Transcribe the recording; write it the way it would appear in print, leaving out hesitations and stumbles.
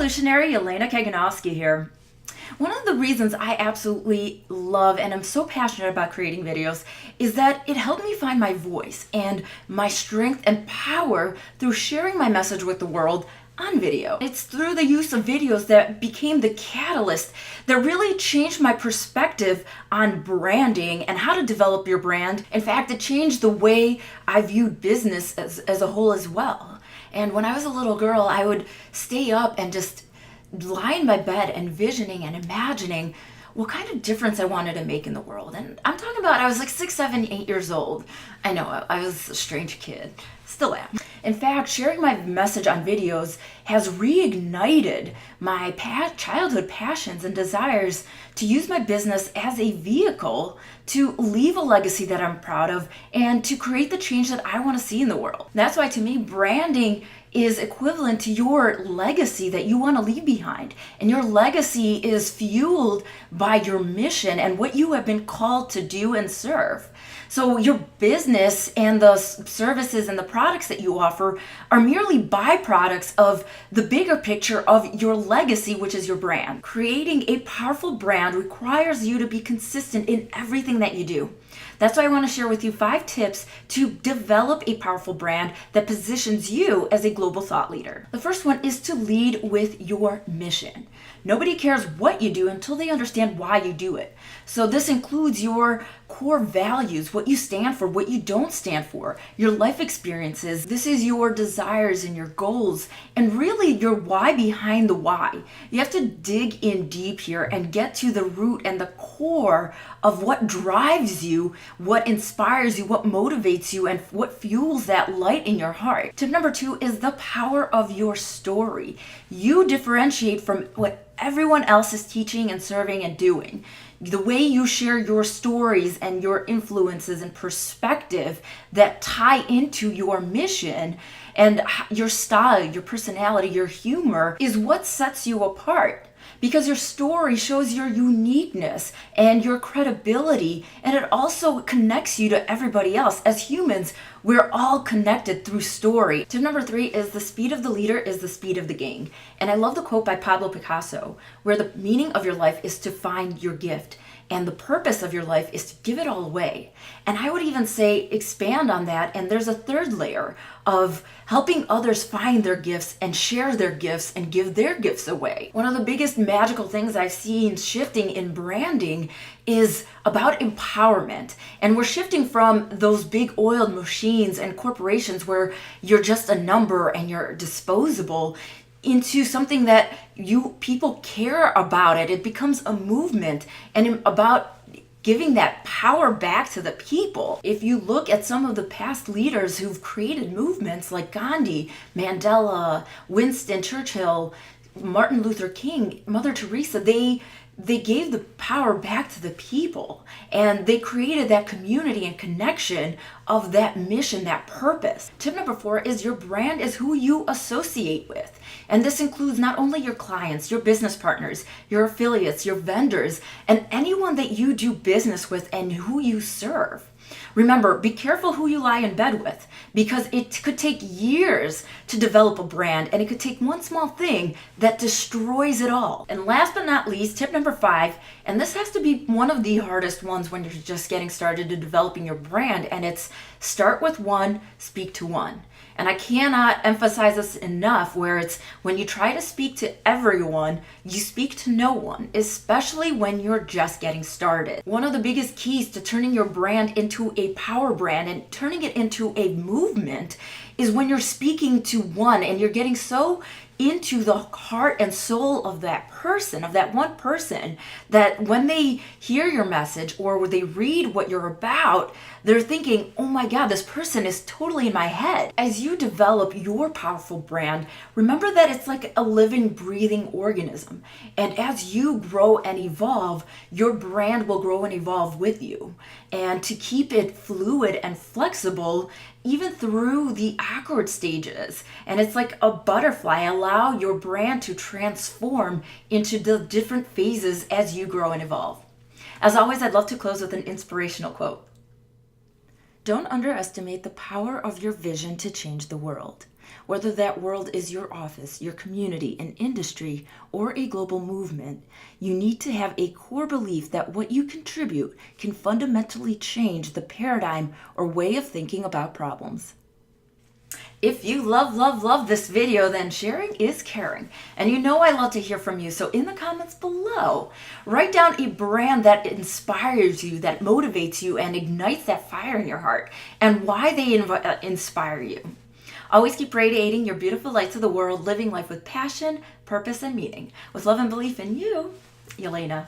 Revolutionary Yelena here. One of the reasons I absolutely love and am so passionate about creating videos is that it helped me find my voice and my strength and power through sharing my message with the world on video. It's through the use of videos that became the catalyst that really changed my perspective on branding and how to develop your brand. In fact, it changed the way I viewed business as a whole as well. And when I was a little girl, I would stay up and just lie in my bed envisioning and imagining what kind of difference I wanted to make in the world. And I'm talking about, I was like 6, 7, 8 years old. I know, I was a strange kid. Still am. In fact, sharing my message on videos has reignited my childhood passions and desires to use my business as a vehicle to leave a legacy that I'm proud of and to create the change that I want to see in the world. That's why to me, branding is equivalent to your legacy that you want to leave behind. And your legacy is fueled by your mission and what you have been called to do and serve. So your business and the services and the products that you offer are merely byproducts of the bigger picture of your legacy, which is your brand. Creating a powerful brand requires you to be consistent in everything that you do. That's why I want to share with you 5 tips to develop a powerful brand that positions you as a global thought leader. The first one is to lead with your mission. Nobody cares what you do until they understand why you do it. So this includes your core values, what you stand for, what you don't stand for, your life experiences. This is your desires and your goals, and really your why behind the why. You have to dig in deep here and get to the root and the core of what drives you, what inspires you, what motivates you, and what fuels that light in your heart. Tip number 2 is the power of your story. You differentiate from what everyone else is teaching and serving and doing. The way you share your stories and your influences and perspective that tie into your mission and your style, your personality, your humor is what sets you apart. Because your story shows your uniqueness and your credibility, and it also connects you to everybody else. As humans, we're all connected through story. Tip number 3 is the speed of the leader is the speed of the gang. And I love the quote by Pablo Picasso, where the meaning of your life is to find your gift. And the purpose of your life is to give it all away. And I would even say expand on that. And there's a third layer of helping others find their gifts and share their gifts and give their gifts away. One of the biggest magical things I've seen shifting in branding is about empowerment. And we're shifting from those big oiled machines and corporations where you're just a number and you're disposable into something that people care about it. It becomes a movement and about giving that power back to the people. If you look at some of the past leaders who've created movements like Gandhi, Mandela, Winston Churchill, Martin Luther King, Mother Teresa, they gave the power back to the people, and they created that community and connection of that mission, that purpose. Tip number 4 is your brand is who you associate with. And this includes not only your clients, your business partners, your affiliates, your vendors, and anyone that you do business with and who you serve. Remember, be careful who you lie in bed with, because it could take years to develop a brand, and it could take one small thing that destroys it all. And last but not least, tip number 5, and this has to be one of the hardest ones when you're just getting started to developing your brand, and it's start with one, speak to one. And I cannot emphasize this enough, where it's when you try to speak to everyone, you speak to no one, especially when you're just getting started. One of the biggest keys to turning your brand into a power brand and turning it into a movement is when you're speaking to one and you're getting so into the heart and soul of that person, of that one person, that when they hear your message or they read what you're about, they're thinking, oh my God, this person is totally in my head. As you develop your powerful brand, remember that it's like a living, breathing organism. And as you grow and evolve, your brand will grow and evolve with you. And to keep it fluid and flexible, even through the awkward stages. And it's like a butterfly. Allow your brand to transform into the different phases as you grow and evolve. As always, I'd love to close with an inspirational quote. Don't underestimate the power of your vision to change the world. Whether that world is your office, your community, an industry, or a global movement, you need to have a core belief that what you contribute can fundamentally change the paradigm or way of thinking about problems. If you love this video, then sharing is caring. And you know I love to hear from you. So in the comments below, write down a brand that inspires you, that motivates you, and ignites that fire in your heart, and why they inspire you. Always keep radiating your beautiful light to the world, living life with passion, purpose, and meaning. With love and belief in you, Yelena.